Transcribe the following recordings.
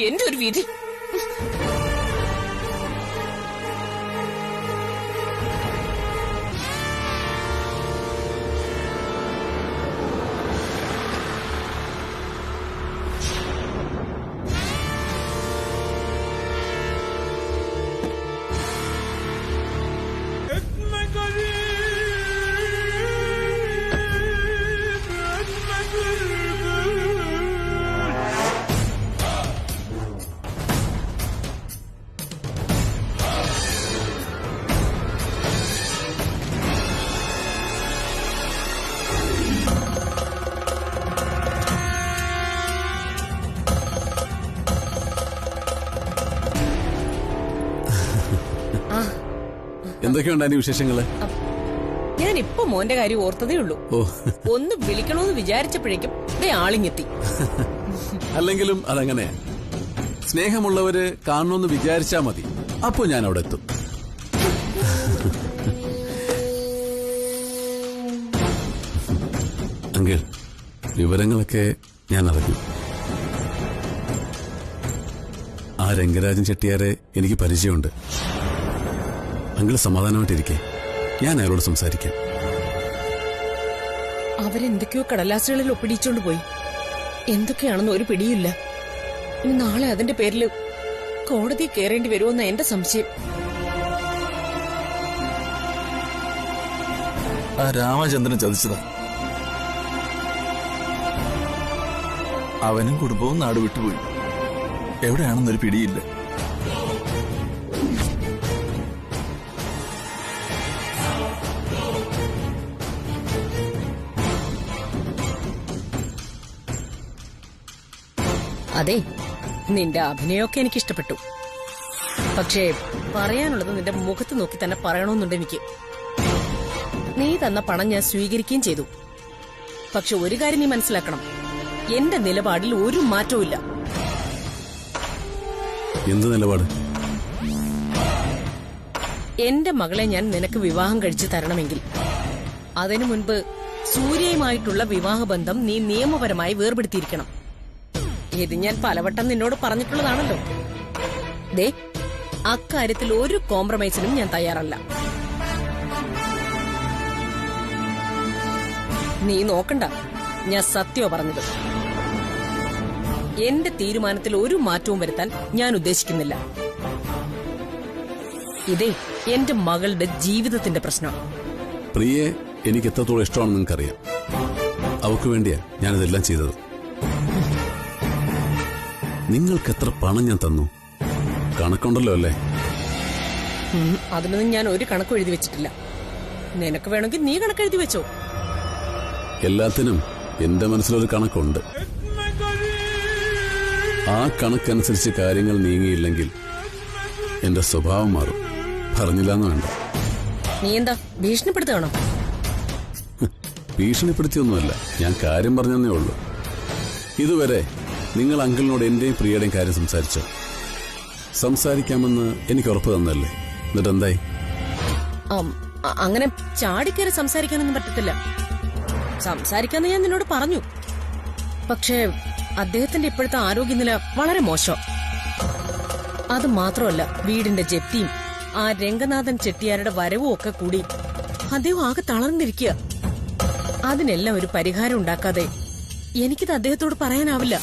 എന്റെ ഒരു വിധി. എന്തൊക്കെയുണ്ട് അതിന് വിശേഷങ്ങള്? ഞാൻ ഇപ്പൊ മോന്റെ കാര്യം ഓർത്തതേ ഉള്ളൂ. ഒന്ന് വിളിക്കണോന്ന് വിചാരിച്ചപ്പോഴേക്കും ആളിങ്ങെത്തി. അല്ലെങ്കിലും അതങ്ങനെയാ. സ്നേഹമുള്ളവര് കാണണമെന്ന് വിചാരിച്ചാ മതി, അപ്പോ ഞാൻ അവിടെ എത്തും. അങ്കിൾ, വിവരങ്ങളൊക്കെ ഞാൻ അറിഞ്ഞു. ആ രംഗരാജൻ ചെട്ടിയാരെ എനിക്ക് പരിചയമുണ്ട്. അങ്കിൾ സമാധാനമായിട്ടിരിക്കെ, ഞാൻ അയാളോട് സംസാരിക്കാം. അവരെന്തൊക്കെയോ കടലാസുകളിൽ ഒപ്പിടിച്ചോണ്ട് പോയി. എന്തൊക്കെയാണെന്ന് ഒരു പിടിയില്ല. ഇനി നാളെ അതിന്റെ പേരിൽ കോടതി കയറേണ്ടി വരുമെന്ന എന്റെ സംശയം. ആ രാമചന്ദ്രൻ ചതിച്ചതാ. അവനും കുടുംബവും നാട് വിട്ടുപോയി. എവിടെയാണെന്നൊരു പിടിയില്ല. അതെ, നിന്റെ അഭിനയമൊക്കെ എനിക്ക് ഇഷ്ടപ്പെട്ടു. പക്ഷേ പറയാനുള്ളത് നിന്റെ മുഖത്ത് നോക്കി തന്നെ പറയണമെന്നുണ്ട് എനിക്ക്. നീ തന്ന പണം ഞാൻ സ്വീകരിക്കുകയും ചെയ്തു. പക്ഷെ ഒരു കാര്യം നീ മനസ്സിലാക്കണം, എന്റെ നിലപാടിൽ ഒരു മാറ്റവും ഇല്ല. എന്ത് നിലപാട്? എന്റെ മകളെ ഞാൻ നിനക്ക് വിവാഹം കഴിച്ചു തരണമെങ്കിൽ അതിനു മുൻപ് സൂര്യയുമായിട്ടുള്ള വിവാഹബന്ധം നീ നിയമപരമായി വേർപെടുത്തിയിരിക്കണം. ഇത് ഞാൻ പലവട്ടം നിന്നോട് പറഞ്ഞിട്ടുള്ളതാണല്ലോ. ദേ, അക്കാര്യത്തിൽ ഒരു കോംപ്രമൈസിനും ഞാൻ തയ്യാറല്ല. നീ നോക്കണ്ട, ഞാൻ സത്യമോ പറഞ്ഞത്. എന്റെ തീരുമാനത്തിൽ ഒരു മാറ്റവും വരുത്താൻ ഞാൻ ഉദ്ദേശിക്കുന്നില്ല. ഇതേ എന്റെ മകളുടെ ജീവിതത്തിന്റെ പ്രശ്നം. പ്രിയെ എനിക്ക് എത്രത്തോളം ഇഷ്ടമാണെന്ന് നിങ്ങൾക്കറിയാം. അവൾക്ക് വേണ്ടിയാ ഞാനിതെല്ലാം ചെയ്തത്. നിങ്ങൾക്ക് എത്ര പണം ഞാൻ തന്നു കണക്കുണ്ടല്ലോ അല്ലേ? അതിനൊന്നും ഞാൻ ഒരു കണക്കും എഴുതി വെച്ചിട്ടില്ല. നിനക്ക് വേണമെങ്കിൽ നീ കണക്കെഴുതി വെച്ചോ. എല്ലാത്തിനും എന്റെ മനസ്സിലൊരു കണക്കുണ്ട്. ആ കണക്കനുസരിച്ച് കാര്യങ്ങൾ നീങ്ങിയില്ലെങ്കിൽ എന്റെ സ്വഭാവം മാറും. പറഞ്ഞില്ലാന്ന് വേണ്ട. നീ എന്താ ഭീഷണിപ്പെടുത്തുകയാണോ? ഭീഷണിപ്പെടുത്തിയൊന്നുമല്ല, ഞാൻ കാര്യം പറഞ്ഞതേ ഉള്ളൂ. ഇതുവരെ നിങ്ങൾ അങ്കിളിനോട് എന്റെയും പ്രിയയുടെയും കാര്യം സംസാരിച്ചോ? സംസാരിക്കാമെന്ന് എനിക്ക് ഉറപ്പ് തന്നല്ലേ, എന്നിട്ട് എന്തായി? അങ്ങനെ ചാടിക്കയറി സംസാരിക്കാനൊന്നും പറ്റത്തില്ല. സംസാരിക്കാന്ന് ഞാൻ നിന്നോട് പറഞ്ഞു. പക്ഷേ അദ്ദേഹത്തിന്റെ ഇപ്പോഴത്തെ ആരോഗ്യനില വളരെ മോശം. അത് മാത്രമല്ല, വീടിന്റെ ജപ്തിയും ആ രംഗനാഥൻ ചെട്ടിയാരുടെ വരവും ഒക്കെ കൂടി അദ്ദേഹം ആകെ തളർന്നിരിക്കുക. അതിനെല്ലാം ഒരു പരിഹാരം ഉണ്ടാക്കാതെ എനിക്കിത് അദ്ദേഹത്തോട് പറയാനാവില്ല.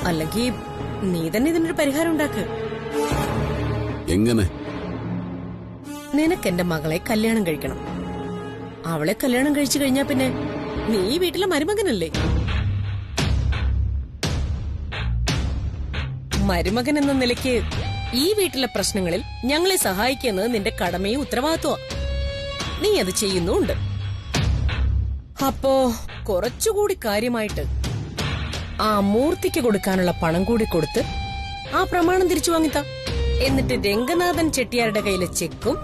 അല്ലെങ്കിൽ നീ തന്നെ ഇതിനൊരു പരിഹാരം ഉണ്ടാക്ക്. എങ്ങനെ? നിനക്കെന്റെ മകളെ കല്യാണം കഴിക്കണം. അവളെ കല്യാണം കഴിച്ചു കഴിഞ്ഞാ പിന്നെ നീ ഈ വീട്ടിലെ മരുമകനല്ലേ? മരുമകൻ എന്ന നിലയ്ക്ക് ഈ വീട്ടിലെ പ്രശ്നങ്ങളിൽ ഞങ്ങളെ സഹായിക്കുന്നത് നിന്റെ കടമയും ഉത്തരവാദിത്വം. നീ അത് ചെയ്യുന്നുണ്ട്. അപ്പോ കുറച്ചുകൂടി കാര്യമായിട്ട് ആ മൂർത്തിക്ക് കൊടുക്കാനുള്ള പണം കൂടി കൊടുത്ത് ആ പ്രമാണം തിരിച്ചു വാങ്ങിത്ത. എന്നിട്ട് രംഗനാഥൻ ചെട്ടിയാരുടെ കയ്യിലെ ചെക്കും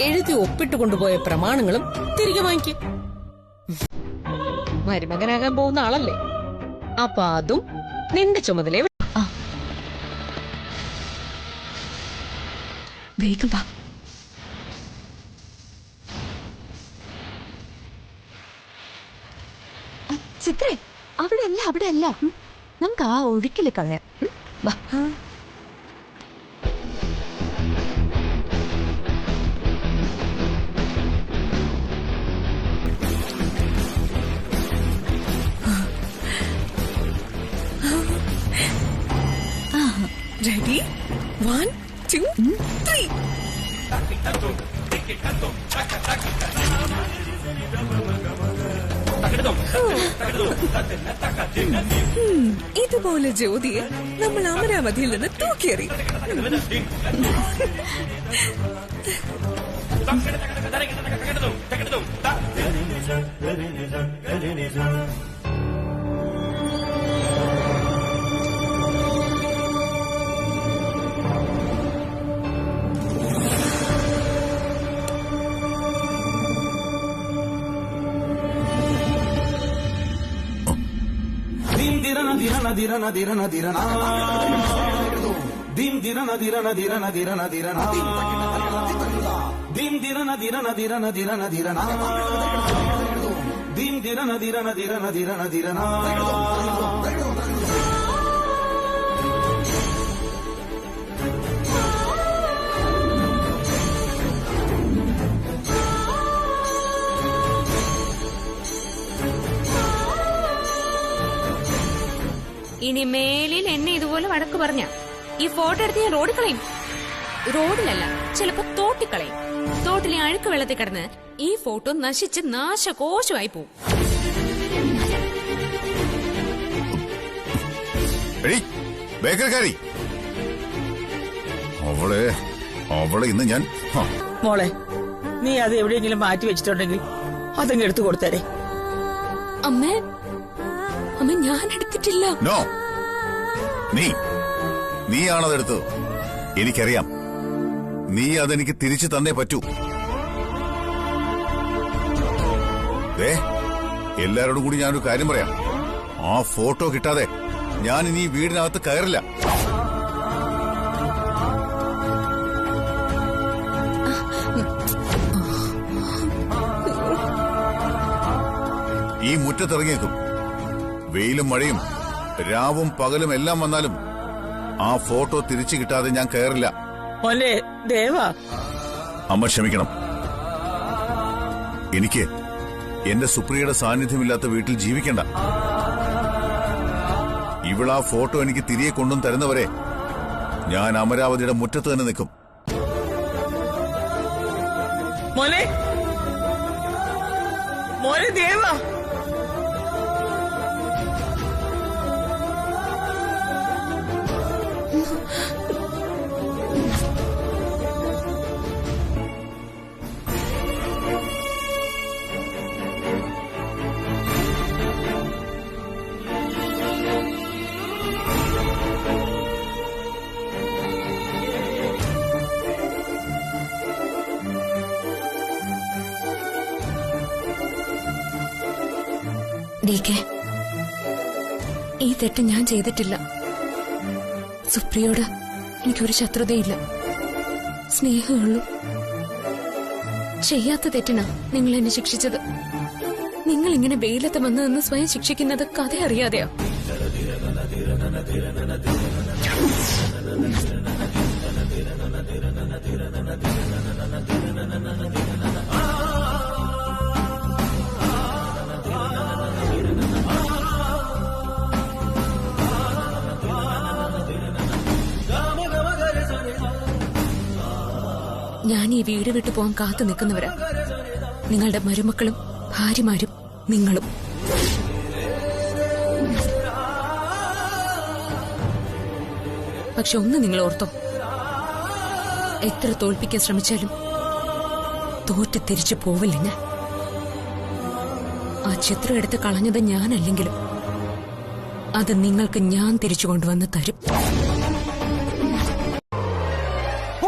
എഴുതി ഒപ്പിട്ട് കൊണ്ടുപോയ പ്രമാണങ്ങളും തിരികെ വാങ്ങിക്കും. മരുമകനാകാൻ പോകുന്ന ആളല്ലേ, അപ്പൊ അതും നിന്റെ ചുമതലയെ. വേഗം വാ. ചിത്രേ, അവിടെ അല്ല. നമുക്ക് ആ ഒഴുക്കില് കളയാം. വാ. Ready? 1, 2, 3. ഇതുപോലെ ജ്യോതിയെ നമ്മൾ അമരാവതിയിൽ നിന്ന് തൂക്കിയെറി. ഇനി മേലിൽ എന്നെ ഇതുപോലെ വഴക്ക് പറഞ്ഞ ഈ ഫോട്ടോ എടുത്ത് ഞാൻ റോഡിൽ കളയും. റോഡിലല്ല, ചിലപ്പോ തോട്ടിക്കളയും. തോട്ടിലെ അഴുക്ക് വെള്ളത്തിൽ കിടന്ന് ഈ ഫോട്ടോ നശിച്ച് നാശകോശമായി പോവും. അവളെ ഇന്ന് ഞാൻ മോളെ, നീ അത് എവിടെയെങ്കിലും മാറ്റി വെച്ചിട്ടുണ്ടെങ്കിൽ അതങ്ങ് എടുത്തു കൊടുത്തേരെ. അമ്മേ, അമ്മ ഞാൻ എടുത്തിട്ടില്ല. നോ, നീയാണതെടുത്തത്. എനിക്കറിയാം. നീ അതെനിക്ക് തിരിച്ചു തന്നേ പറ്റൂ. എല്ലാരോടും കൂടി ഞാനൊരു കാര്യം പറയാം. ആ ഫോട്ടോ കിട്ടാതെ ഞാൻ ഇനി വീടിനകത്ത് കയറില്ല. ഈ മുറ്റത്തിറങ്ങിയേക്കും. വെയിലും മഴയും രാവും പകലും എല്ലാം വന്നാലും ആ ഫോട്ടോ തിരിച്ചു കിട്ടാതെ ഞാൻ കയറില്ല. മോനെ ദേവാ, അമ്മ ക്ഷമിക്കണം. എനിക്ക് എന്റെ സുപ്രിയയുടെ സാന്നിധ്യമില്ലാത്ത വീട്ടിൽ ജീവിക്കണ്ട. ഇവളാ ഫോട്ടോ എനിക്ക് തിരികെ കൊണ്ടും തരുന്നവരെ ഞാൻ അമരാവതിയുടെ മുറ്റത്ത് തന്നെ നിൽക്കും. മോനെ, മോനെ ദേവാ. ഈ തെറ്റ് ഞാൻ ചെയ്തിട്ടില്ല. സുപ്രിയോട് എനിക്കൊരു ശത്രുതയില്ല, സ്നേഹമുള്ളൂ. ചെയ്യാത്ത തെറ്റിനാ നിങ്ങൾ എന്നെ ശിക്ഷിച്ചത്. നിങ്ങൾ ഇങ്ങനെ വെയിലത്ത് വന്ന് നിന്ന് സ്വയം ശിക്ഷിക്കുന്നത് കഥ അറിയാതെയോ? ഞാൻ ഈ വീട് വിട്ടു പോകാൻ കാത്തു നിൽക്കുന്നവരാ നിങ്ങളുടെ മരുമക്കളും ഭാര്യമാരും നിങ്ങളും. പക്ഷെ ഒന്ന് നിങ്ങൾ ഓർത്തോ, എത്ര തോൽപ്പിക്കാൻ ശ്രമിച്ചാലും തോറ്റ് തിരിച്ചു പോവില്ല ഞാൻ. ആ ചിത്രം എടുത്ത് കളഞ്ഞത് ഞാനല്ലെങ്കിലും അത് നിങ്ങൾക്ക് ഞാൻ തിരിച്ചു കൊണ്ടുവന്ന് തരും.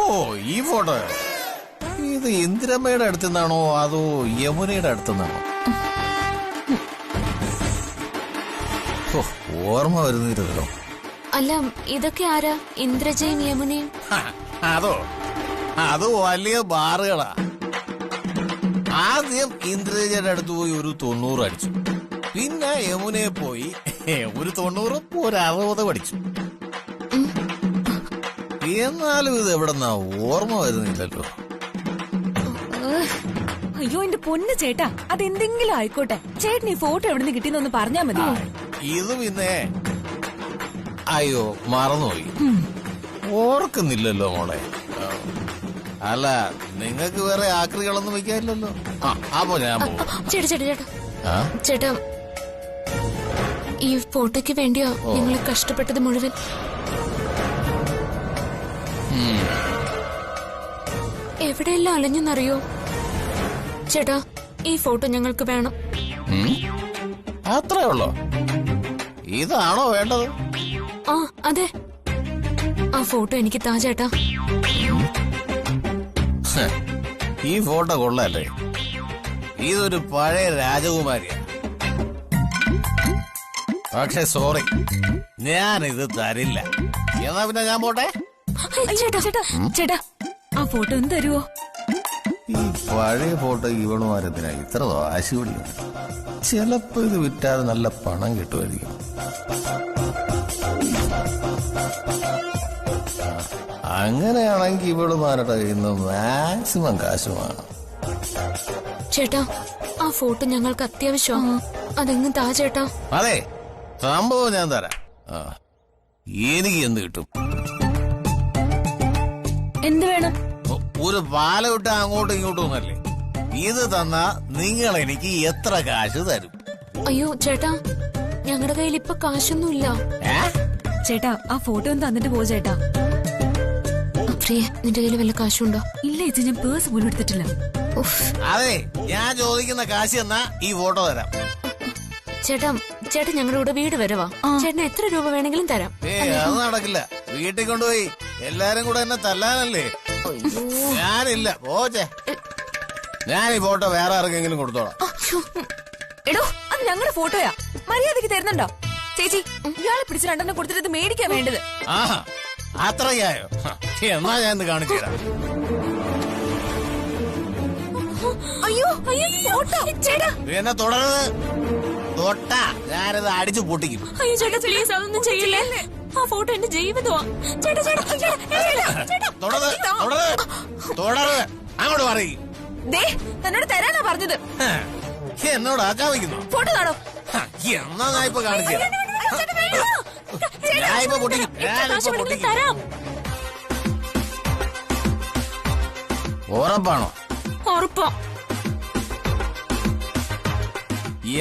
ഓ, ഈ ഫോട്ടോ ഇത് ഇന്ദിരമ്മയുടെ അടുത്തുനിന്നാണോ അതോ യമുനയുടെ അടുത്തുനിന്നാണോ? ഓർമ്മ വരുന്നില്ലല്ലോ. അല്ല, ഇതൊക്കെ ആരാ? ഇന്ദ്രജയും യമുനയും? അതോ വലിയ ബാറുകളാ. ആദ്യം ഇന്ദ്രജയുടെ അടുത്ത് പോയി ഒരു 90 അടിച്ചു. പിന്നെ യമുനയെ പോയി ഒരു 90 ഒരു 60 പഠിച്ചു. എന്നാലും ഇത് എവിടെന്നാ ഓർമ്മ വരുന്നില്ലല്ലോ. അയ്യോ എന്റെ പൊന്ന് ചേട്ടാ, അതെന്തെങ്കിലും ആയിക്കോട്ടെ. ചേട്ടൻ ഈ ഫോട്ടോ എവിടെ നിന്ന് കിട്ടിയെന്നൊന്ന് പറഞ്ഞാ മതി. ഇത് പിന്നെ അയ്യോ മറന്നുപോയി, ഓർക്കുന്നില്ലല്ലോ മോളെ. അല്ല നിങ്ങൾക്ക് വേറെ ആക്രികളൊന്നും വെക്കാനില്ലല്ലോ. അപ്പൊ ഞാൻ ചേട്ടാ ചേട്ടാ ചേട്ടാ ആ? ചേട്ടാ, ഈ ഫോട്ടോയ്ക്ക് വേണ്ടിയാ നിങ്ങൾ കഷ്ടപ്പെട്ടത് മുഴുവൻ. എവിടെയെല്ലാം അലഞ്ഞെന്നറിയോ ചേട്ടാ? ഈ ഫോട്ടോ ഞങ്ങൾക്ക് വേണം. അത്രേ ഉള്ളോ? ഇതാണോ വേണ്ടത്? ആ അതെ, ആ ഫോട്ടോ എനിക്ക് താ ചേട്ടാ. ഈ ഫോട്ടോ കൊള്ളാല്ലേ? ഇതൊരു പഴയ രാജകുമാരിയാ. പക്ഷെ സോറി, ഞാനിത് തരില്ല. എന്നാ പിന്നെ ഞാൻ പോട്ടെ. ചേട്ടാ ചേട്ടാ ചേട്ടാ, ആ ഫോട്ടോ ഒന്ന് തരുവോ? ഈ പഴയ ഫോട്ടോ ഇവളുമാരത്തിനാ ഇത്ര വാശി പിടിക്കുന്നത്? ചിലപ്പോ ഇത് വിറ്റാൽ നല്ല പണം കിട്ടുമായിരിക്കും. അങ്ങനെയാണെങ്കിൽ ഇവളുമാരുടെ കയ്യിൽ നിന്ന് മാക്സിമം കാശ് വേണം. ചേട്ടാ, ആ ഫോട്ടോ ഞങ്ങൾക്ക് അത്യാവശ്യമാണ്. അതെങ്ങും താ ചേട്ടാ. അതെ, സംഭവം ഞാൻ തരാം. എനിക്ക് എന്ത് കിട്ടും? എന്ത് വേണം? ഒരു പാലം ഇട്ട് അങ്ങോട്ടും ഇങ്ങോട്ടും ഒന്നല്ലേ. ഇത് തന്നാ നിങ്ങൾ എനിക്ക് എത്ര കാശ് തരും? അയ്യോ ചേട്ടാ, ഞങ്ങളുടെ കയ്യിൽ ഇപ്പൊ കാശൊന്നുമില്ല. ചേട്ടാ, ആ ഫോട്ടോ ഒന്ന് തന്നിട്ട് പോ ചേട്ടാ. പ്രിയ, നിന്റെ കയ്യിൽ വല്ല കാശുണ്ടോ? ഇല്ല ചേച്ചി, ഞാൻ പേഴ്സ് പോലും എടുത്തിട്ടില്ല. അതെ, ഞാൻ ചോദിക്കുന്ന കാശ് എന്നാ ഈ ഫോട്ടോ തരാം. ചേട്ടാ, ചേട്ടൻ ഞങ്ങളുടെ കൂടെ വീട് വരവാ. ചേട്ടന് എത്ര രൂപ വേണമെങ്കിലും തരാം. അത് നടക്കില്ല. വീട്ടിൽ കൊണ്ടുപോയി എല്ലാരും കൂടെ എന്നെ തല്ലാനല്ലേ? ഞാനില്ല, പോച്ചേ. ഞാൻ ഈ ഫോട്ടോ വേറെ ആർക്കെങ്കിലും കൊടുത്തോളാം. എടോ, അത് ഞങ്ങളുടെ ഫോട്ടോയാ, മര്യാദക്ക് തരുന്നുണ്ടോ? ചേച്ചി, ഇയാളെ പിടിച്ച് 2 കൊടുത്തിട്ട് മേടിക്കാൻ വേണ്ടത്. ആഹാ, അത്രയായോ? എന്നാ ഞാൻ ഇന്ന് കാണിച്ചു തരാം. അയ്യോ അയ്യോ, ഫോട്ടോ ചേട്ടാ. എന്നെ തുടരുത്. തൊട്ടാ ഞാനിത് അടിച്ചു പൊട്ടിക്കും. അയ്യോ ചേട്ടാ, പ്ലീസ് അതൊന്നും ചെയ്യില്ലേ. ആ ഫോട്ടോ എന്റെ ജീവിതമാ. ചേട്ടാ ചേട്ടാ തുടരുത്. അങ്ങോട്ട് പറയും. തന്നോട് തരാനാ പറഞ്ഞത്. എന്നോട് ആചാവിക്കുന്നു. ഫോട്ടോ കാണോ? എന്നാ ഞാൻ ഇപ്പൊ കാണിച്ചു തരാം. ഞാൻ ഇപ്പൊ പൊട്ടിക്കും. തരാം. ഉറപ്പാണോ? ഉറപ്പാ.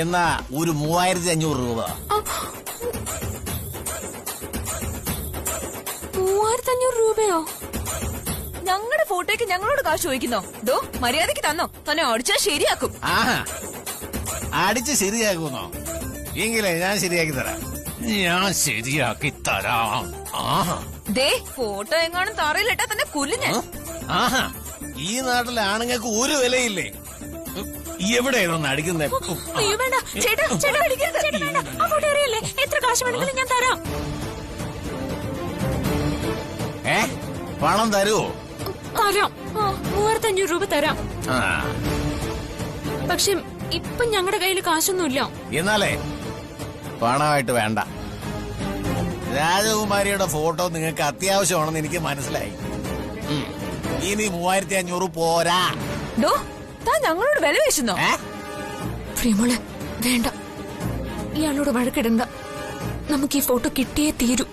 എന്നാ ഒരു 3500 രൂപ. 3500 രൂപയോ? ഞങ്ങളുടെ ഫോട്ടോയ്ക്ക് ഞങ്ങളോട് കാശ് ചോദിക്കുന്നോ? ദോ, മര്യാദക്ക് തന്നോ, തന്നെ അടിച്ചാൽ ശരിയാക്കും. ആഹാ, അടിച്ച് ശരിയാക്കുന്നോ? എങ്കിലേ ഞാൻ ശരിയാക്കി തരാം. ഞാൻ ശരിയാക്കി തരാം. ആഹാ, ദേ, ഫോട്ടോ എങ്ങാനും തറയിലിട്ടാ തന്നെ കൊല്ലുഞ്ഞ. ആഹാ, ഈ നാട്ടിലെ ആണുങ്ങൾക്ക് ഒരു വിലയില്ലേ? എവിടെയാണെന്ന് അടിക്കുന്നേ? അയ്യോ വേണ്ട ചേട്ടാ, ചേട്ടാ അടിക്കരുത്. ചേട്ടാ വേണ്ട, ആ ഫോട്ടോ അറിയല്ലേ? എത്ര കാശ് വേണമെങ്കിലും ഞാൻ തരാം. പണം തരുവോ? തരാം. 3500 രൂപ തരാം. ആ, പക്ഷെ ഇപ്പൊ ഞങ്ങളുടെ കയ്യിൽ കാശൊന്നുമില്ല. എന്നാലേ പണമായിട്ട് വേണ്ട. രാജകുമാരിയുടെ ഫോട്ടോ നിങ്ങൾക്ക് അത്യാവശ്യമാണെന്ന് എനിക്ക് മനസ്സിലായി. ഇനി 3500 പോരാ. ഡോ, താൻ ഞങ്ങളോട് വില വീശുന്നോ? പ്രിയമോളെ, വേണ്ട, ഇയാളോട് വഴക്കിടണ്ട. നമുക്ക് ഈ ഫോട്ടോ കിട്ടിയേ തീരൂ.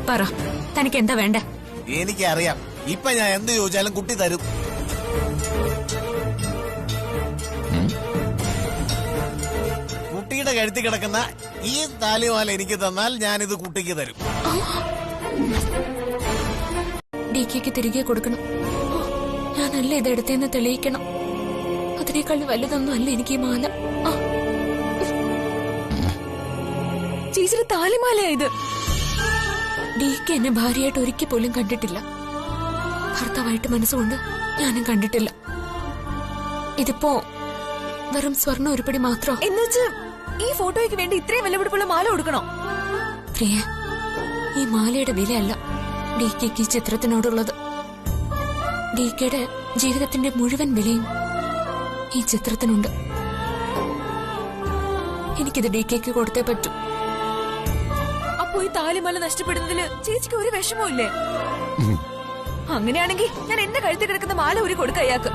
പറ, തനിക്ക് എന്താ വേണ്ട? എനിക്കറിയാം, ഇപ്പൊ ഞാൻ എന്ത് ചോദിച്ചാലും കുട്ടി തരും. കുട്ടിയുടെ കഴുത്തി കിടക്കുന്ന ഈ താലിമാല എനിക്ക് തന്നാൽ ഞാനിത് കുട്ടിക്ക് തരും. ഡിക്ക് തിരികെ കൊടുക്കണം. ഞാനല്ല ഇതെടുത്തേന്ന് തെളിയിക്കണം. അതിനേക്കാൾ വലുതൊന്നും അല്ല എനിക്ക് ഈ മാല. ചേച്ചിയുടെ താലിമാലയാ ഇത്. ഡിക്ക് എന്നെ ഭാര്യയായിട്ട് ഒരിക്കൽ പോലും കണ്ടിട്ടില്ല. ഭർത്താവായിട്ട് മനസ്സുകൊണ്ട് ഞാനും കണ്ടിട്ടില്ല. ഇതിപ്പോ വെറും സ്വർണ്ണ ഉരുപ്പടി മാത്രം. എന്നുവെച്ച് ഈ ഫോട്ടോയ്ക്ക് വേണ്ടി ഇത്രയും വിലപിടിപ്പുള്ള മാല കൊടുക്കണോ? പ്രിയ, ഈ മാലയുടെ വിലയല്ല ഡിക്ക് ഈ ചിത്രത്തിനോടുള്ളത്. ഡിക്കയുടെ ജീവിതത്തിന്റെ മുഴുവൻ വിലയും ഈ ചിത്രത്തിനുണ്ട്. എനിക്കിത് DKക്ക് കൊടുത്തേ പറ്റൂ. അപ്പൊ ഈ താലിമാല നഷ്ടപ്പെടുന്നതില് ചേച്ചിക്ക് ഒരു വിഷമവും ഇല്ലേ? അങ്ങനെയാണെങ്കിൽ ഞാൻ എന്റെ കഴുത്തിൽ കിടക്കുന്ന മാല ഊരി കൊടുക്ക അയാൾക്ക്.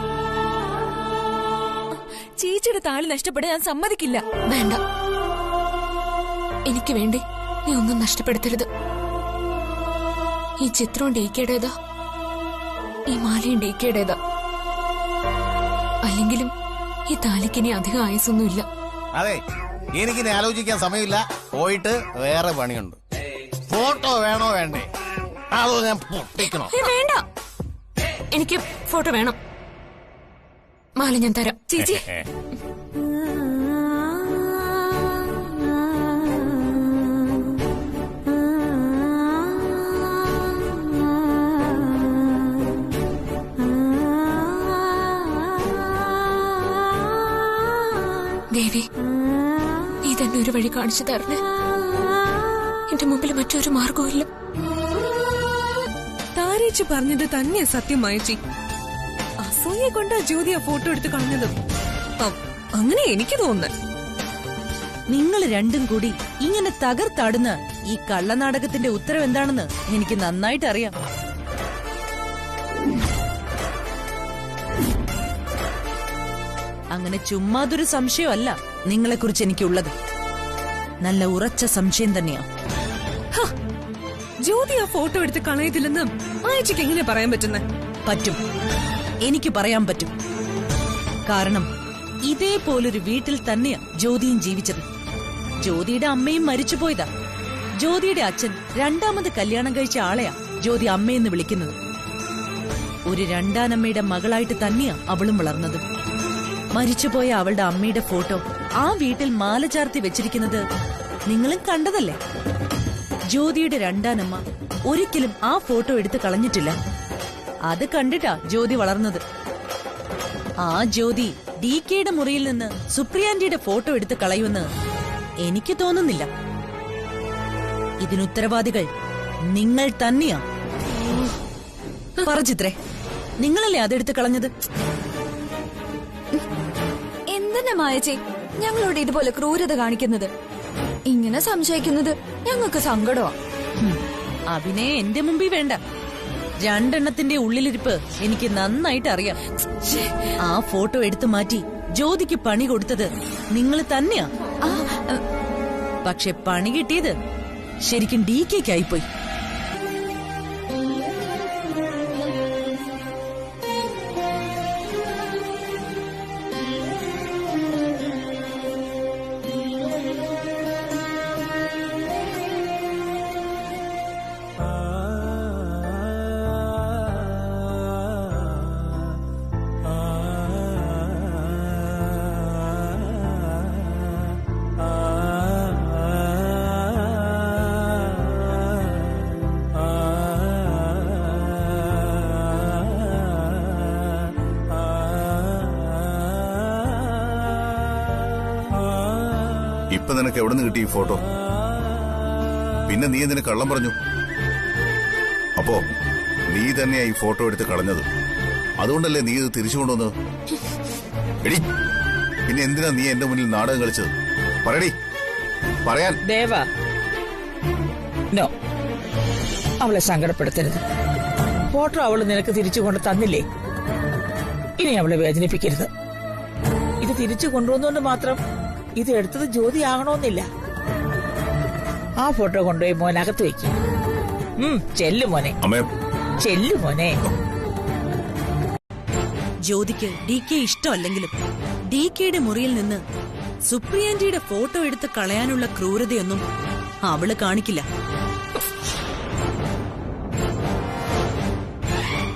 ചേച്ചിയുടെ താലി നഷ്ടപ്പെടാൻ ഞാൻ സമ്മതിക്കില്ല. വേണ്ട, എനിക്ക് വേണ്ടി നീ ഒന്നും നഷ്ടപ്പെടുത്തരുത്. ഈ ചിത്രവും DKയുടേതാ, ഈ മാലയും DKയുടേതാ. അല്ലെങ്കിലും ഈ താലിക്കിനി അധികം ആയുസൊന്നുമില്ല. അതെ, എനിക്കിനി ആലോചിക്കാൻ സമയമില്ല. പോയിട്ട് വേറെ പണിയുണ്ട്. ഫോട്ടോ വേണോ വേണ്ടേ? അതോ ഞാൻ പൊട്ടിക്കണോ? വേണ്ട, എനിക്ക് ഫോട്ടോ വേണം. മാല ഞാൻ തരാം. ചേച്ചി ദേവി, നീ തന്നെ ഒരു വഴി കാണിച്ചു തരണേ. എന്റെ മുമ്പിൽ മറ്റൊരു മാർഗവും താരേച്ചി പറഞ്ഞത് തന്നെ സത്യമായച്ചി. അസൂയെ കൊണ്ട് ജ്യോതി ആ ഫോട്ടോ എടുത്ത് കളഞ്ഞത്. അങ്ങനെ എനിക്ക് തോന്നുന്നത്. നിങ്ങൾ രണ്ടും കൂടി ഇങ്ങനെ തകർത്താടുന്ന ഈ കള്ളനാടകത്തിന്റെ ഉത്തരം എന്താണെന്ന് എനിക്ക് നന്നായിട്ട് അറിയാം. അങ്ങനെ ചുമ്മാതൊരു സംശയമല്ല നിങ്ങളെക്കുറിച്ച് എനിക്കുള്ളത്. നല്ല ഉറച്ച സംശയം തന്നെയാ. ജ്യോതി ആ ഫോട്ടോ എടുത്ത് കളയത്തില്ലെന്ന് ആയച്ചിക്ക് എങ്ങനെ പറയാൻ പറ്റുന്നത്? പറ്റും, എനിക്ക് പറയാൻ പറ്റും. കാരണം ഇതേപോലൊരു വീട്ടിൽ തന്നെയാ ജ്യോതിയും ജീവിച്ചത്. ജ്യോതിയുടെ അമ്മയും മരിച്ചുപോയതാ. ജ്യോതിയുടെ അച്ഛൻ രണ്ടാമത് കല്യാണം കഴിച്ച ആളെയാ ജ്യോതി അമ്മയെന്ന് വിളിക്കുന്നത്. ഒരു രണ്ടാനമ്മയുടെ മകളായിട്ട് തന്നെയാ അവളും വളർന്നത്. മരിച്ചുപോയ അവളുടെ അമ്മയുടെ ഫോട്ടോ ആ വീട്ടിൽ മാല ചാർത്തി വെച്ചിരിക്കുന്നത് നിങ്ങളും കണ്ടതല്ലേ? ജ്യോതിയുടെ രണ്ടാനമ്മ ഒരിക്കലും ആ ഫോട്ടോ എടുത്ത് കളഞ്ഞിട്ടില്ല. അത് കണ്ടിട്ടാ ജ്യോതി വളർന്നത്. ആ ജ്യോതി DKയുടെ മുറിയിൽ നിന്ന് സുപ്രിയാന്റിയുടെ ഫോട്ടോ എടുത്ത് കളയുമെന്ന് എനിക്ക് തോന്നുന്നില്ല. ഇതിനുത്തരവാദികൾ നിങ്ങൾ തന്നെയാ. പറ ചിത്രേ, നിങ്ങളല്ലേ അതെടുത്ത് കളഞ്ഞത്? എന്തെന്നെ മായച്ചേ ഞങ്ങളോട് ഇതുപോലെ ക്രൂരത കാണിക്കുന്നത്? ഇങ്ങനെ സംശയിക്കുന്നത് ഞങ്ങൾക്ക് സങ്കടമാ. അഭിനയം എന്റെ മുമ്പിൽ വേണ്ട. രണ്ടെണ്ണത്തിന്റെ ഉള്ളിലിരിപ്പ് എനിക്ക് നന്നായിട്ട് അറിയാം. ആ ഫോട്ടോ എടുത്തു മാറ്റി ജ്യോതിക്ക് പണി കൊടുത്തത് നിങ്ങൾ തന്നെയാ. പക്ഷെ പണി കിട്ടിയത് ശരിക്കും DKക്കായിപ്പോയി. ഇപ്പൊ നിനക്ക് എവിടെ നിന്ന് കിട്ടി ഈ ഫോട്ടോ? പിന്നെ നീ എന്തിനു കള്ളം പറഞ്ഞു? അപ്പോ നീ തന്നെയാ ഈ ഫോട്ടോ എടുത്ത് കളഞ്ഞത്. അതുകൊണ്ടല്ലേ നീ ഇത് തിരിച്ചു കൊണ്ടുവന്നത്? എടി, പിന്നെ എന്തിനാ നീ എന്റെ മുന്നിൽ നാടകം കളിച്ചത്? പറയടി, പറയാൻ. ദേവ, നോ, അവളെ സങ്കടപ്പെടുത്തരുത്. ഫോട്ടോ അവള് നിനക്ക് തിരിച്ചു കൊണ്ട് തന്നില്ലേ? ഇനി അവളെ വേദനിപ്പിക്കരുത്. ഇത് തിരിച്ചു കൊണ്ടുവന്നുകൊണ്ട് മാത്രം ഇത് എടുത്തത് ജ്യോതി ആകണമെന്നില്ല. ആ ഫോട്ടോ കൊണ്ടുപോയി മോനകത്ത് വെക്കും. ചെല്ലു മോനെ, ചെല്ലു മോനെ. ജ്യോതിക്ക് DK ഇഷ്ടമല്ലെങ്കിലും DKയുടെ മുറിയിൽ നിന്ന് സുപ്രിയാന്റിയുടെ ഫോട്ടോ എടുത്ത് കളയാനുള്ള ക്രൂരതയൊന്നും അവള് കാണിക്കില്ല.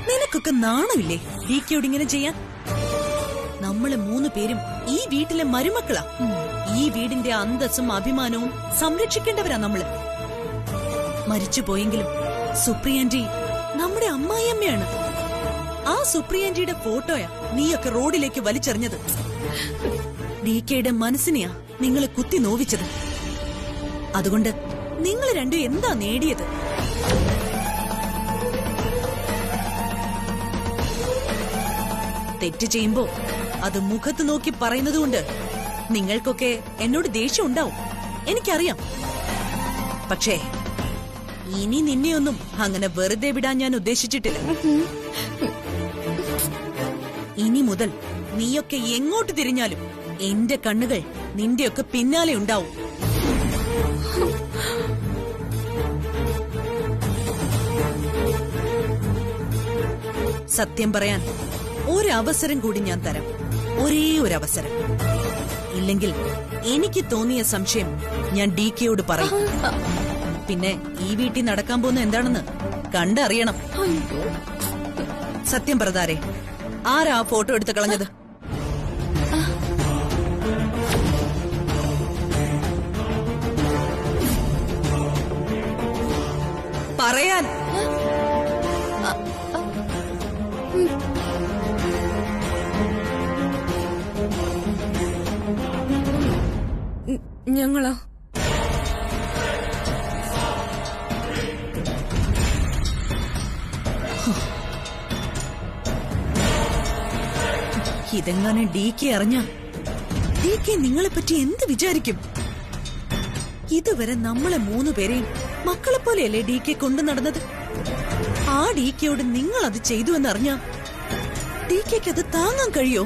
നിനക്കൊക്കെ നാണമില്ലേ DKയോട് ഇങ്ങനെ ചെയ്യാൻ? നമ്മള് 3 പേരും ഈ വീട്ടിലെ മരുമക്കളാ. ഈ വീടിന്റെ അന്തസ്സും അഭിമാനവും സംരക്ഷിക്കേണ്ടവരാ നമ്മള്. മരിച്ചുപോയെങ്കിലും സുപ്രിയാന്റി നമ്മുടെ അമ്മായിയമ്മയാണ്. ആ സുപ്രിയാന്റിയുടെ ഫോട്ടോയാ നീയൊക്കെ റോഡിലേക്ക് വലിച്ചെറിഞ്ഞത്. DKയുടെ മനസ്സിനെയാ നിങ്ങളെ കുത്തി നോവിച്ചത്. അതുകൊണ്ട് നിങ്ങൾ രണ്ടും എന്താ നേടിയത്? തെറ്റ് ചെയ്യുമ്പോ അത് മുഖത്ത് നോക്കി പറയുന്നതുകൊണ്ട് നിങ്ങൾക്കൊക്കെ എന്നോട് ദേഷ്യം ഉണ്ടാവും, എനിക്കറിയാം. പക്ഷേ ഇനി നിന്നെയൊന്നും അങ്ങനെ വെറുതെ വിടാൻ ഞാൻ ഉദ്ദേശിച്ചിട്ടില്ല. ഇനി മുതൽ നീയൊക്കെ എങ്ങോട്ട് തിരിഞ്ഞാലും എന്റെ കണ്ണുകൾ നിന്റെയൊക്കെ പിന്നാലെ ഉണ്ടാവും. സത്യം പറയാൻ ഒരവസരം കൂടി ഞാൻ തരാം, ഒരേ ഒരു അവസരം. ഇല്ലെങ്കിൽ എനിക്ക് തോന്നിയ സംശയം ഞാൻ DKയോട് പറയും. പിന്നെ ഈ വീട്ടിൽ നടക്കാൻ പോകുന്ന എന്താണെന്ന് കണ്ടറിയണം. സത്യം പറതാരേ, ആരാ ഫോട്ടോ എടുത്ത് കളഞ്ഞത്? പറയാൻ. ഞങ്ങളോ? ഇതെങ്ങനെ DK അറിഞ്ഞ DK നിങ്ങളെ പറ്റി എന്ത് വിചാരിക്കും? ഇതുവരെ നമ്മളെ 3 പേരെയും മക്കളെ പോലെയല്ലേ DK കൊണ്ടു നടന്നത്. ആ DKയോട് നിങ്ങൾ അത് ചെയ്തു എന്നറിഞ്ഞ DKക്ക് അത് താങ്ങാൻ കഴിയോ?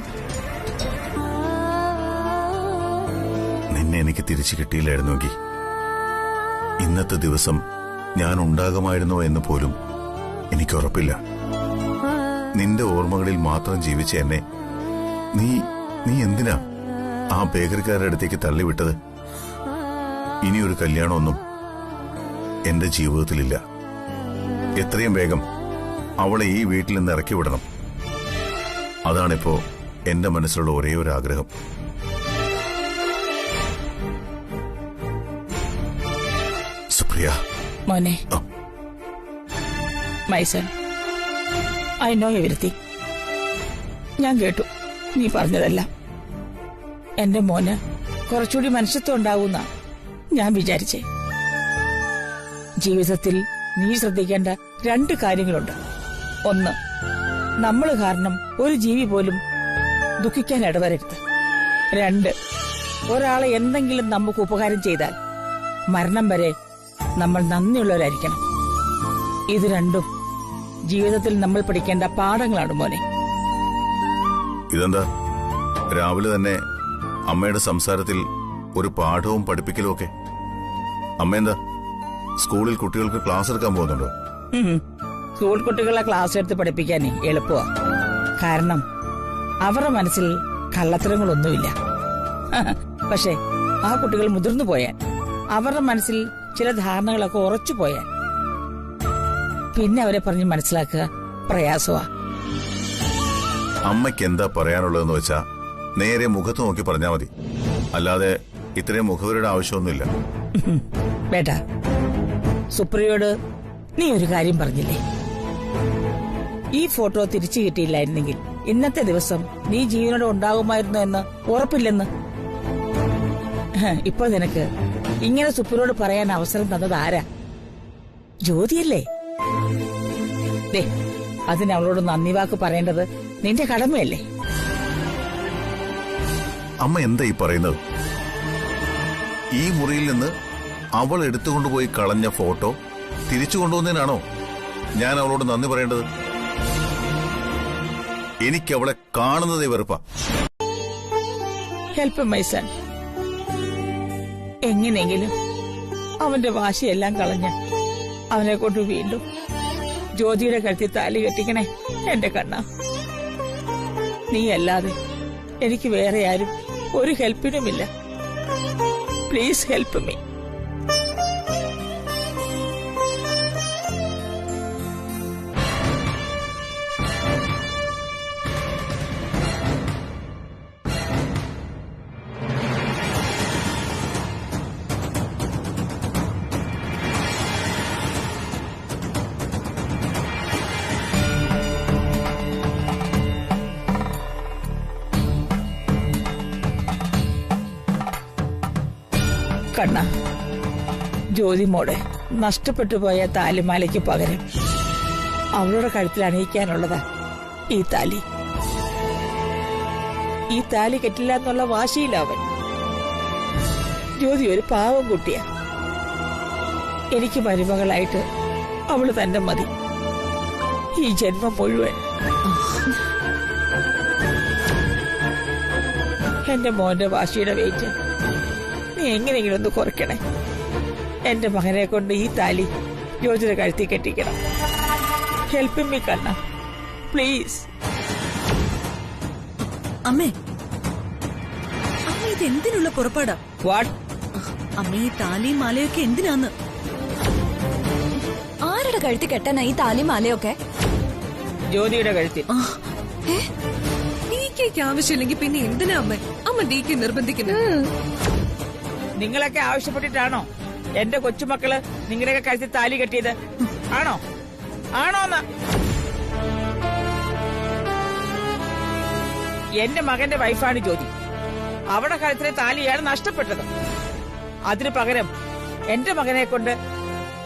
നിന്നെ എനിക്ക് തിരിച്ചു കിട്ടിയില്ലായിരുന്നുവെങ്കിൽ ഇന്നത്തെ ദിവസം ഞാൻ ഉണ്ടാകുമായിരുന്നോ എന്ന് പോലും എനിക്ക് ഉറപ്പില്ല. നിന്റെ ഓർമ്മകളിൽ മാത്രം ജീവിച്ച എന്നെ നീ എന്തിനാ ആ ബേക്കറിക്കാരുടെ അടുത്തേക്ക് തള്ളിവിട്ടത്? ഇനിയൊരു കല്യാണമൊന്നും എന്റെ ജീവിതത്തിലില്ല. എത്രയും വേഗം അവളെ ഈ വീട്ടിൽ നിന്ന് ഇറക്കി വിടണം. അതാണിപ്പോ എന്റെ മനസ്സിലുള്ള ഒരേ ഒരു ആഗ്രഹം. സുപ്രിയ മോനെ, മൈസൺ, ഐ നോ എവരിത്തിങ്. ഞാൻ കേട്ടു നീ പറഞ്ഞതെല്ലാം. എന്റെ മോന് കുറച്ചുകൂടി മനുഷ്യത്വം ഉണ്ടാവുന്ന ഞാൻ വിചാരിച്ചേ. ജീവിതത്തിൽ നീ ശ്രദ്ധിക്കേണ്ട 2 കാര്യങ്ങളുണ്ട്. ഒന്ന്, നമ്മൾ കാരണം ഒരു ജീവി പോലും ദുഃഖിക്കാൻ ഇടവരരുത്. 2, ഒരാളെ എന്തെങ്കിലും നമുക്ക് ഉപകാരം ചെയ്താൽ മരണം വരെ നമ്മൾ നന്ദിയുള്ളവരായിരിക്കണം. ഇത് 2ഉം ജീവിതത്തിൽ നമ്മൾ പഠിക്കേണ്ട പാഠങ്ങളാണ് മോനെ. ഇതെന്താ രാവിലെ തന്നെ അമ്മയുടെ സംസാരത്തിൽ ഒരു പാഠവും പഠിപ്പിക്കലും ഒക്കെ? അമ്മ എന്താ സ്കൂളിൽ കുട്ടികൾക്ക് ക്ലാസ് എടുക്കാൻ പോകുന്നുണ്ടോ? സ്കൂൾ കുട്ടികളെ ക്ലാസ് എടുത്ത് പഠിപ്പിക്കാൻ എളുപ്പമാ. കാരണം അവരുടെ മനസ്സിൽ കള്ളത്തരങ്ങളൊന്നുമില്ല. പക്ഷെ ആ കുട്ടികൾ മുതിർന്നു പോയാൽ, അവരുടെ മനസ്സിൽ ചില ധാരണകളൊക്കെ ഉറച്ചു പോയാൽ പിന്നെ അവരെ പറഞ്ഞ് മനസ്സിലാക്കുക പ്രയാസമാ. അമ്മയ്ക്ക് എന്താ പറയാനുള്ളതെന്ന് വെച്ചാ നേരെ മുഖത്ത് നോക്കി പറഞ്ഞാ മതി. അല്ലാതെ ഇത്രയും മുഖവരുടെ ആവശ്യമൊന്നുമില്ല. ബേട്ടാ, സുപ്രിയോട് നീ ഒരു കാര്യം പറഞ്ഞില്ലേ? ഈ ഫോട്ടോ തിരിച്ചു കിട്ടിയില്ലായിരുന്നെങ്കിൽ ഇന്നത്തെ ദിവസം നീ ജീവനോടെ ഉണ്ടാകുമായിരുന്നു എന്ന് ഉറപ്പില്ലെന്ന്. ഇപ്പൊ നിനക്ക് ഇങ്ങനെ സുപ്രിയോട് പറയാൻ അവസരം തന്നത് ആരാ? ജ്യോതിയല്ലേ? ദേ, അതിന് അവളോട് നന്ദി വാക്ക് പറയേണ്ടത് നിന്റെ കടമയല്ലേ? അമ്മ എന്താ ഈ പറയുന്നത്? ഈ മുറിയിൽ നിന്ന് അവൾ എടുത്തുകൊണ്ടുപോയി കളഞ്ഞ ഫോട്ടോ തിരിച്ചു കൊണ്ടുവന്നതിനാണോ ഞാൻ അവളോട് നന്ദി പറയേണ്ടത്? എനിക്ക് അവളെ കാണുന്നതേ വെറുപ്പാ. Help my son. എങ്ങനെയെങ്കിലും അവന്റെ വാശിയെല്ലാം കളഞ്ഞ് അവനെ കൊണ്ട് വീണ്ടും ജ്യോതിയുടെ കഴുത്തിൽ താലി കെട്ടിക്കണേ എന്റെ കണ്ണ. നീ അല്ലാതെ എനിക്ക് വേറെ ആരും ഒരു ഹെൽപ്പിനുമില്ല. Please help me. Kanna, Jyothi മോടെ നഷ്ടപ്പെട്ടു പോയ താലിമാലയ്ക്ക് പകരം അവളുടെ കഴുത്തിൽ അണിയിക്കാനുള്ളതാ ഈ താലി. ഈ താലി കെട്ടില്ല എന്നുള്ള വാശിയില്ല അവൻ. ജ്യോതി ഒരു പാവം കുട്ടിയാ. എനിക്ക് മരുമകളായിട്ട് അവള് തന്നെ മതി ഈ ജന്മം മുഴുവൻ. എന്റെ മോന്റെ വാശിയുടെ വെയിറ്റ് നീ എങ്ങനെയെങ്കിലും ഒന്ന് കുറയ്ക്കണേ. എന്റെ മകനെ കൊണ്ട് ഈ താലി ജ്യോതിയുടെ കഴുത്തി കെട്ടിക്കണം. Help me Kanna, please. അമ്മേ, അമ്മ ഇത് എന്തിനുള്ള പുറപ്പാടാ? വാട്ട്? അമ്മ ഈ താലിയും മാലയൊക്കെ എന്തിനാന്ന്? ആരുടെ കഴുത്തി കെട്ടാനാ ഈ താലി മാലയൊക്കെ? ജ്യോതിയുടെ കഴുത്തിൽ. ഡീക്കേക്ക് ആവശ്യമില്ലെങ്കിൽ പിന്നെ എന്തിനാ അമ്മ ഡീക്കെ നിർബന്ധിക്കുന്നത്? നിങ്ങളൊക്കെ ആവശ്യപ്പെട്ടിട്ടാണോ എന്റെ കൊച്ചുമക്കള് നിങ്ങളുടെയൊക്കെ കഴുത്തിൽ താലി കെട്ടിയത്? ആണോ? ആണോന്ന്? എന്റെ മകന്റെ വൈഫാണ് ജ്യോതി. അവിടെ കഴുത്തിലെ താലിയാണ് നഷ്ടപ്പെട്ടത്. അതിനു പകരം എന്റെ മകനെ കൊണ്ട്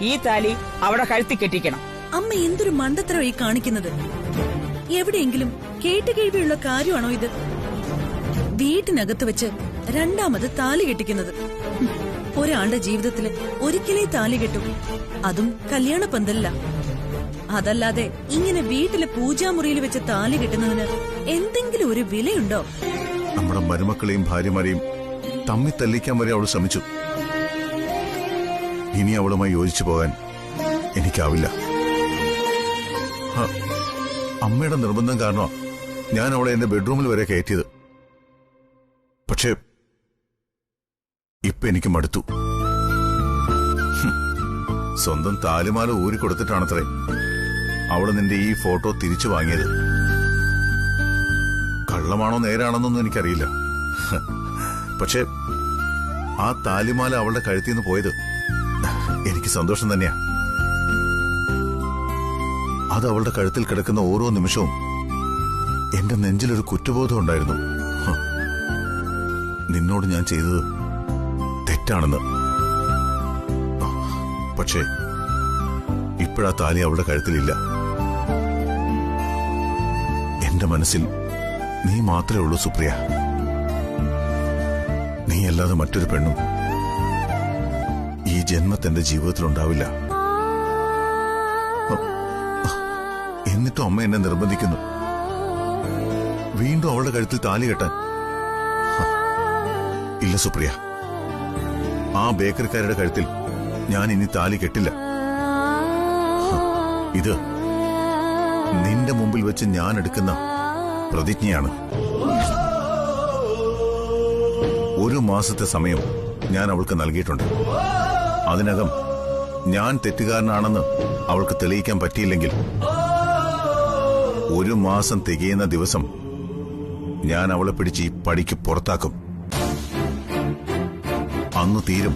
ഈ താലി അവിടെ കഴുത്തി കെട്ടിക്കണം. അമ്മ എന്തൊരു മണ്ടത്തരം ഈ കാണിക്കുന്നത്? എവിടെയെങ്കിലും കേട്ടുകേഴ്വിയുള്ള കാര്യമാണോ ഇത്? വീട്ടിനകത്ത് വെച്ച് രണ്ടാമത് താലി കെട്ടിക്കുന്നത്. ഒരാളുടെ ജീവിതത്തില് ഒരിക്കലേ താലി കെട്ടും, അതും കല്യാണ പന്തലില്ല. അതല്ലാതെ ഇങ്ങനെ വീട്ടിലെ പൂജാമുറിയിൽ വെച്ച് താലി കെട്ടുന്നതിന് എന്തെങ്കിലും ഒരു വിലയുണ്ടോ? നമ്മുടെ മരുമക്കളെയും ഭാര്യമാരെയും തമ്മിൽ തല്ലിക്കാൻ വരെ അവൾ ശ്രമിച്ചു. ഇനി അവളുമായി യോജിച്ചു പോകാൻ എനിക്കാവില്ല. അമ്മയുടെ നിർബന്ധം കാരണം ഞാൻ അവളെ എന്റെ ബെഡ്റൂമിൽ വരെ കയറ്റിയത്. പക്ഷേ ഇപ്പൊ എനിക്ക് മടുത്തു. സ്വന്തം താലിമാല ഊരിക്കൊടുത്തിട്ടാണത്രേ അവള് നിന്റെ ഈ ഫോട്ടോ തിരിച്ചു വാങ്ങിയത്. കള്ളമാണോ നേരാണെന്നൊന്നും എനിക്കറിയില്ല. പക്ഷെ ആ താലിമാല അവളുടെ കഴുത്തിൽ നിന്ന് പോയത് എനിക്ക് സന്തോഷം തന്നെയാ. അത് അവളുടെ കഴുത്തിൽ കിടക്കുന്ന ഓരോ നിമിഷവും എന്റെ നെഞ്ചിലൊരു കുറ്റബോധം ഉണ്ടായിരുന്നു. നിന്നോട് ഞാൻ ചെയ്തത് തെറ്റാണെന്ന്. പക്ഷേ ഇപ്പോഴാ താലി അവളുടെ കഴുത്തിലില്ല. എന്റെ മനസ്സിൽ നീ മാത്രമേ ഉള്ളൂ സുപ്രിയ. നീ അല്ലാതെ മറ്റൊരു പെണ്ണും ഈ ജന്മത്തെന്റെ ജീവിതത്തിലുണ്ടാവില്ല. എന്നിട്ടും അമ്മ എന്നെ നിർബന്ധിക്കുന്നു വീണ്ടും അവളുടെ കഴുത്തിൽ താലി കെട്ടാൻ. ഇല്ല സുപ്രിയ, ആ ബേക്കറിക്കാരുടെ കഴുത്തിൽ ഞാൻ ഇനി താലി കെട്ടില്ല. ഇത് നിന്റെ മുമ്പിൽ വെച്ച് ഞാൻ എടുക്കുന്ന പ്രതിജ്ഞയാണ്. 1 മാസത്തെ സമയം ഞാൻ അവൾക്ക് നൽകിയിട്ടുണ്ട്. അതിനകം ഞാൻ തെറ്റുകാരനാണെന്ന് അവൾക്ക് തെളിയിക്കാൻ പറ്റിയില്ലെങ്കിൽ 1 മാസം തികയുന്ന ദിവസം ഞാൻ അവളെ പിടിച്ച് ഈ പടിക്ക് പുറത്താക്കും. അന്ന് തീരും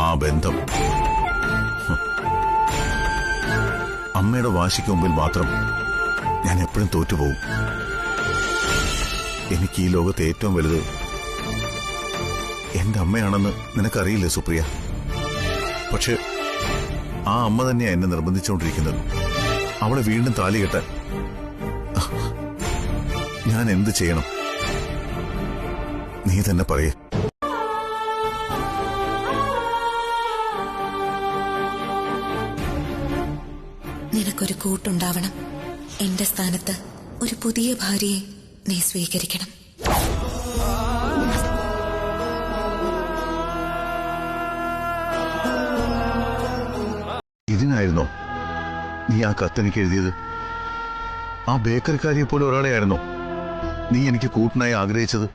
ആ ബന്ധം. അമ്മയുടെ വാശിക്ക് മുമ്പിൽ മാത്രം ഞാൻ എപ്പോഴും തോറ്റുപോകും. എനിക്ക് ഈ ലോകത്തെ ഏറ്റവും വലുത് എന്റെ അമ്മയാണെന്ന് നിനക്കറിയില്ലേ സുപ്രിയ? പക്ഷെ ആ അമ്മ തന്നെയാ എന്നെ നിർബന്ധിച്ചുകൊണ്ടിരിക്കുന്നത് അവളെ വീണ്ടും താലി കെട്ടാൻ. ഞാൻ എന്ത് ചെയ്യണം? നീ തന്നെ പറയേ. നിനക്കൊരു കൂട്ടുണ്ടാവണം. എന്റെ സ്ഥാനത്ത് ഒരു പുതിയ ഭാര്യയെ നീ സ്വീകരിക്കണം. ഇതിനായിരുന്നോ നീ ആ കത്തെനിക്ക് എഴുതിയത്? ആ ബേക്കറിക്കാരിയെ പോലെ ഒരാളെയായിരുന്നോ നീ എനിക്ക് കൂട്ടിനായി ആഗ്രഹിച്ചത്?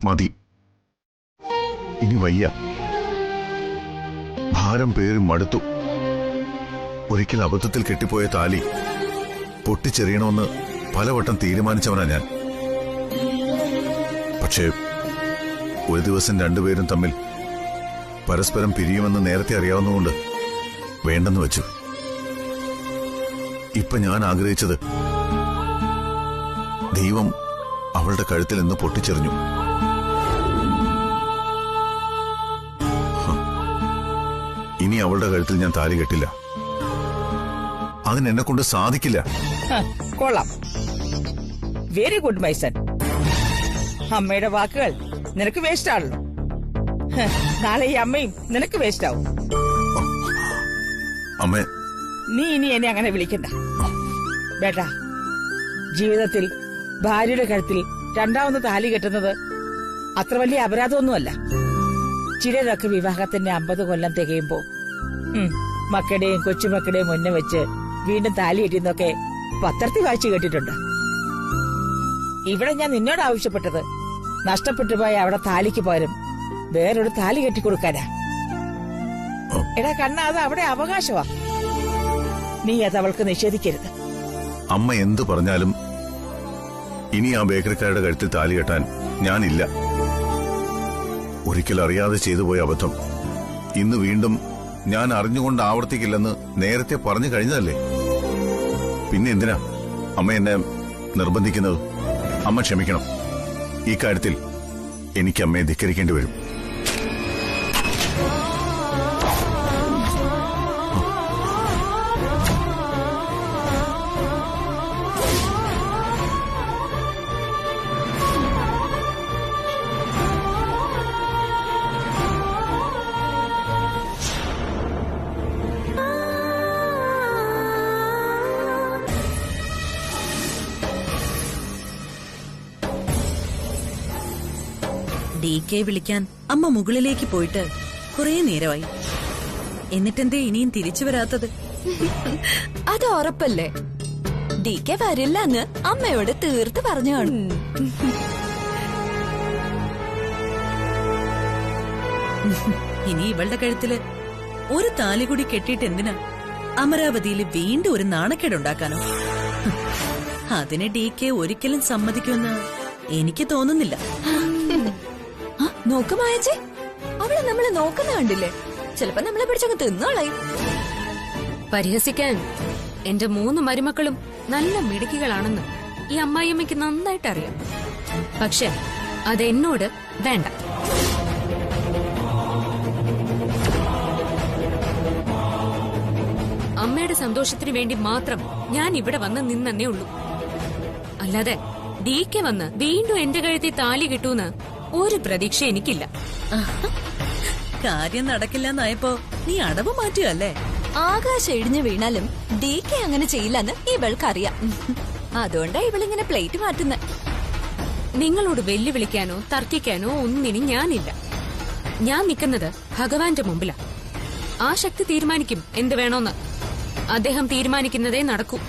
മതി, ഇനി വയ്യ. ഭാരം പേറി മടുത്തു. ഒരിക്കൽ അബദ്ധത്തിൽ കെട്ടിപ്പോയ താലി പൊട്ടിച്ചെറിയണമെന്ന് പലവട്ടം തീരുമാനിച്ചവനാ ഞാൻ. പക്ഷേ ഒരു ദിവസം രണ്ടുപേരും തമ്മിൽ പരസ്പരം പിരിയുമെന്ന് നേരത്തെ അറിയാവുന്നതുകൊണ്ട് വേണ്ടെന്ന് വെച്ചു. ഇപ്പൊ ഞാൻ ആഗ്രഹിച്ചത് ദൈവം അവളുടെ കഴുത്തിൽ നിന്ന് പൊട്ടിച്ചെറിഞ്ഞു. ഇനി അവളുടെ കഴുത്തിൽ ഞാൻ താലി കെട്ടില്ല. അതിനെന്നെ കൊണ്ട് സാധിക്കില്ല. കൊള്ളാം, വെരി ഗുഡ് മൈ സൺ. അമ്മയുടെ വാക്കുകൾ നിനക്ക് വേസ്റ്റ് ആണല്ലോ. നാളെ ഈ അമ്മയും നിനക്ക് വേസ്റ്റ് ആവും. അമ്മേ, നീ ഇനി എന്നെ അങ്ങനെ വിളിക്കണ്ട ബേട്ടാ. ജീവിതത്തിൽ ഭാര്യയുടെ കഴുത്തിൽ രണ്ടാമത് താലി കെട്ടുന്നത് അത്ര വലിയ അപരാധമൊന്നുമല്ല. ചിലരൊക്കെ വിവാഹത്തിന്റെ 50 കൊല്ലം തികയുമ്പോ മക്കളുടെയും കൊച്ചുമക്കളുടെയും മുന്നേ വെച്ച് വീണ്ടും താലി കെട്ടിയെന്നൊക്കെ പത്രത്തിൽ വായിച്ചു കേട്ടിട്ടുണ്ട്. ഇവിടെ ഞാൻ നിന്നോട് ആവശ്യപ്പെട്ടത് നഷ്ടപ്പെട്ടു പോയ അവിടെ താലിക്ക് പകരം വേറൊരു താലി കെട്ടിക്കൊടുക്കാനാ. എടാ കണ്ണ, അത് അവിടെ അവകാശമാ. നീ അത് അവൾക്ക് നിഷേധിക്കരുത്. അമ്മ എന്തു പറഞ്ഞാലും ഇനി ആ ബേക്കറിക്കാരുടെ കഴുത്തിൽ താലി കെട്ടാൻ ഞാനില്ല. ഒരിക്കൽ അറിയാതെ ചെയ്തു പോയ അബദ്ധം ഇന്ന് വീണ്ടും ഞാൻ അറിഞ്ഞുകൊണ്ട് ആവർത്തിക്കില്ലെന്ന് നേരത്തെ പറഞ്ഞു കഴിഞ്ഞതല്ലേ. പിന്നെ എന്തിനാ അമ്മ എന്നെ നിർബന്ധിക്കുന്നത്? അമ്മ ക്ഷമിക്കണം. ഈ കാര്യത്തിൽ എനിക്ക് അമ്മയെ ധിക്കരിക്കേണ്ടി വരും. DK വിളിക്കാൻ അമ്മ മുകളിലേക്ക് പോയിട്ട് കുറെ നേരമായി. എന്നിട്ടെന്തേ ഇനിയും തിരിച്ചു വരാത്തത്? അത് ഉറപ്പല്ലേ? DK വരില്ല എന്ന് അമ്മയോട് തീർത്ത് പറഞ്ഞു കാണും. ഇനി ഇവളുടെ കഴുത്തില് ഒരു താലി കൂടി കെട്ടിയിട്ട് എന്തിനാ അമരാവതിയിൽ വീണ്ടും ഒരു നാണക്കേടുണ്ടാക്കാനോ? അതിന് DK ഒരിക്കലും സമ്മതിക്കുമെന്ന് എനിക്ക് തോന്നുന്നില്ല. നോക്കുമായച്ചേ, അവളെ നമ്മളെ നോക്കുന്ന കണ്ടില്ലേ? ചിലപ്പോ നമ്മളെ പിടിച്ചങ്ങ് തിന്നോളായി. പരിഹസിക്കാൻ എന്റെ 3 മരുമക്കളും നല്ല മിടുക്കികളാണെന്ന് ഈ അമ്മായിയമ്മയ്ക്ക് നന്നായിട്ട് അറിയാം. പക്ഷെ അതെന്നോട് വേണ്ട. അമ്മയുടെ സന്തോഷത്തിന് വേണ്ടി മാത്രം ഞാൻ ഇവിടെ വന്ന് നിന്നേ ഉള്ളൂ. അല്ലാതെ DK വന്ന് വീണ്ടും എന്റെ കഴുത്തിൽ താലി കിട്ടൂന്ന് ഒരു പ്രതീക്ഷ എനിക്കില്ല. കാര്യം നടക്കില്ലെന്നായപ്പോ നീ അടവ് മാറ്റുകയല്ലേ? ആകാശം ഇടിഞ്ഞു വീണാലും DK അങ്ങനെ ചെയ്യില്ലെന്ന് ഇവൾക്കറിയാം. അതുകൊണ്ടാ ഇവളിങ്ങനെ പ്ലേറ്റ് മാറ്റുന്ന. നിങ്ങളോട് വെല്ലുവിളിക്കാനോ തർക്കിക്കാനോ ഒന്നിനും ഞാനില്ല. ഞാൻ നിൽക്കുന്നത് ഭഗവാന്റെ മുമ്പിലാ. ആ ശക്തി തീരുമാനിക്കും എന്ത് വേണോന്ന്. അദ്ദേഹം തീരുമാനിക്കുന്നതേ നടക്കൂ.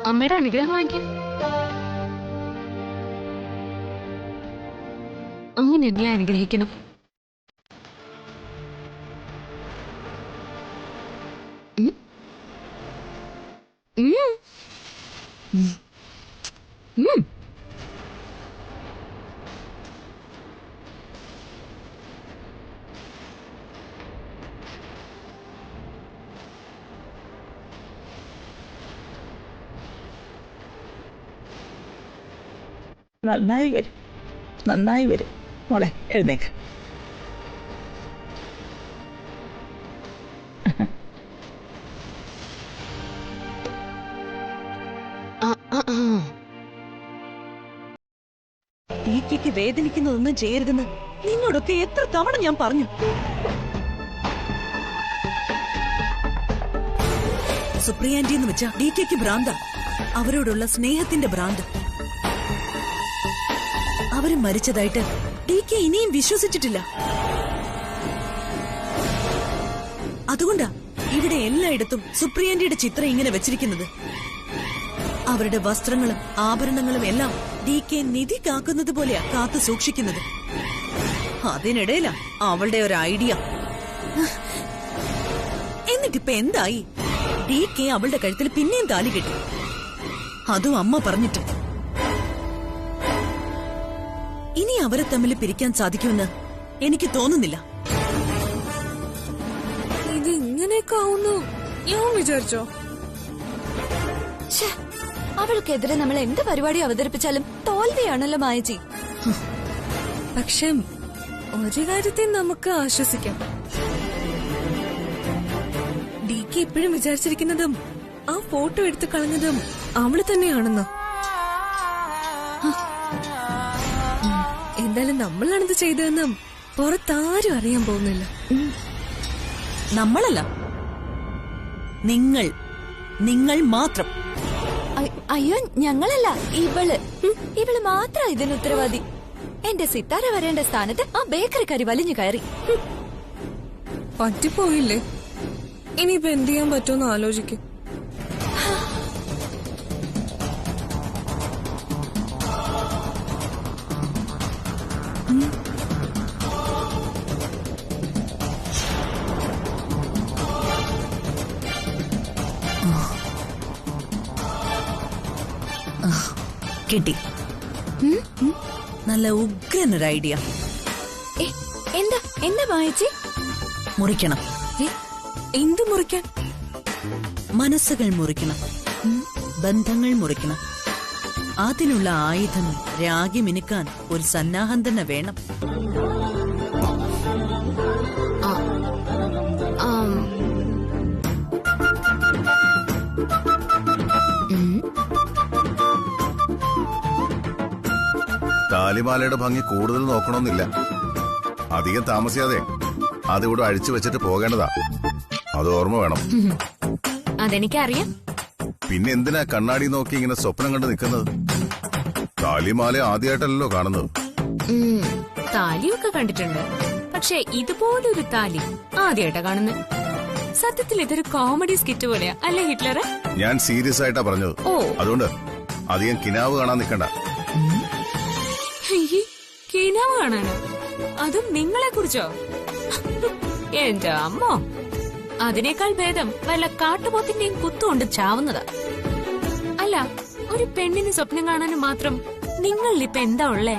അമ്മയുടെ അനുഗ്രഹം വാങ്ങിക്കും. അങ്ങനെ എന്നെ അനുഗ്രഹിക്കണം. നന്നായി വരും, നന്നായി വരും മോളെ. എഴുന്നേക്ക്. ഡിക്ക് വേദനിക്കുന്നതൊന്നും ചെയ്യരുതെന്ന് നിന്നോടൊക്കെ എത്ര തവണ ഞാൻ പറഞ്ഞു. സുപ്രിയാന്റി എന്ന് വെച്ചാ ഡിക്ക് ഭ്രാന്ത. അവരോടുള്ള സ്നേഹത്തിന്റെ ഭ്രാന്ത്. അവര് മരിച്ചതായിട്ട് ഡിക്ക് ഇനിയും വിശ്വസിച്ചിട്ടില്ല. അതുകൊണ്ടാ ഇവിടെ എല്ലായിടത്തും സുപ്രിയാന്റിയുടെ ചിത്രം ഇങ്ങനെ വെച്ചിരിക്കുന്നത്. അവരുടെ വസ്ത്രങ്ങളും ആഭരണങ്ങളും എല്ലാം ഡിക്ക് നിധി കാക്കുന്നത് പോലെയാ കാത്തു സൂക്ഷിക്കുന്നത്. അതിനിടയിലാ അവളുടെ ഒരു ഐഡിയ. എന്നിട്ടിപ്പൊ എന്തായി? ഡിക്ക് അവളുടെ കഴുത്തിൽ പിന്നെയും താലി കെട്ടി. അതും അമ്മ പറഞ്ഞിട്ട്. ഇനി അവരെ തമ്മിൽ പിരിക്കാൻ സാധിക്കുമെന്ന് എനിക്ക് തോന്നുന്നില്ല. ഇത് ഇങ്ങനെയൊക്കെ ആവുന്നു ഞാൻ വിചാരിച്ചോ? അവൾക്കെതിരെ നമ്മൾ എന്ത് പരിപാടി അവതരിപ്പിച്ചാലും തോൽവിയാണല്ലോ മായച്ചി. പക്ഷെ ഒരു കാര്യത്തെ നമുക്ക് ആശ്വസിക്കാം. ഡിക്ക് എപ്പോഴും വിചാരിച്ചിരിക്കുന്നതും ആ ഫോട്ടോ എടുത്തു കളഞ്ഞതും അവള് തന്നെയാണെന്ന്. എന്തായാലും നമ്മളാണിത് ചെയ്തതെന്നും പുറത്താരും അറിയാൻ പോകുന്നില്ല. നമ്മളല്ല, നിങ്ങൾ മാത്രം. അയ്യോ, ഞങ്ങളല്ല, ഇവള് മാത്രം ഇതിന് ഉത്തരവാദി. എന്റെ സിത്താര വരേണ്ട സ്ഥാനത്ത് ആ ബേക്കറിക്കാരി വലിഞ്ഞു കയറി. പറ്റിപ്പോയില്ലേ? ഇനിയിപ്പോ എന്ത് ചെയ്യാൻ പറ്റുമെന്ന് ആലോചിക്കും. കിട്ടി. നല്ല ഉഗ്രനൊരു ഐഡിയ. എന്താ മായച്ചി? മുറിക്കണം. എന്ത് മുറിക്കാൻ? മനസ്സുകൾ മുറിക്കണം, ബന്ധങ്ങൾ മുറിക്കണം. അതിനുള്ള ആയുധം രാഗി മിനുക്കാൻ ഒരു സന്നാഹം തന്നെ വേണം. താലിമാലയുടെ ഭംഗി കൂടുതൽ നോക്കണമെന്നില്ല. അധികം താമസിയാതെ അതിവിടെ അഴിച്ചു വെച്ചിട്ട് പോകേണ്ടതാ. അത് ഓർമ്മ വേണം. അതെനിക്കറിയാം. പിന്നെ എന്തിനാ കണ്ണാടി നോക്കി ഇങ്ങനെ സ്വപ്നം കണ്ട് നിൽക്കുന്നത്? താലിമാല ആദ്യമായിട്ടല്ലോ കാണുന്നത്. താലിയൊക്കെ കണ്ടിട്ടുണ്ട്, പക്ഷെ ഇതുപോലൊരു താലി ആദ്യമായിട്ടാ കാണുന്നത്. സത്യത്തിൽ ഇതൊരു കോമഡി സ്കിറ്റ് പോലെയാ അല്ലേ ഹിറ്റ്ലറെ? ഞാൻ സീരിയസ് ആയിട്ടാ പറഞ്ഞത്. അതുകൊണ്ട് അധികം കിനാവ് കാണാൻ നിൽക്കണ്ട. കിനാവ് കാണാനോ? അതും നിങ്ങളെ കുറിച്ചോ? എന്റെ അമ്മോ, അതിനേക്കാൾ ഭേദം വല്ല കാട്ടുപോത്തിന്റെയും കുത്തുകൊണ്ട് ചാവുന്നതാ. അല്ല, ഒരു പെണ്ണിന് സ്വപ്നം കാണാനും മാത്രം നിങ്ങളിലിപ്പ എന്താ ഉള്ളേ?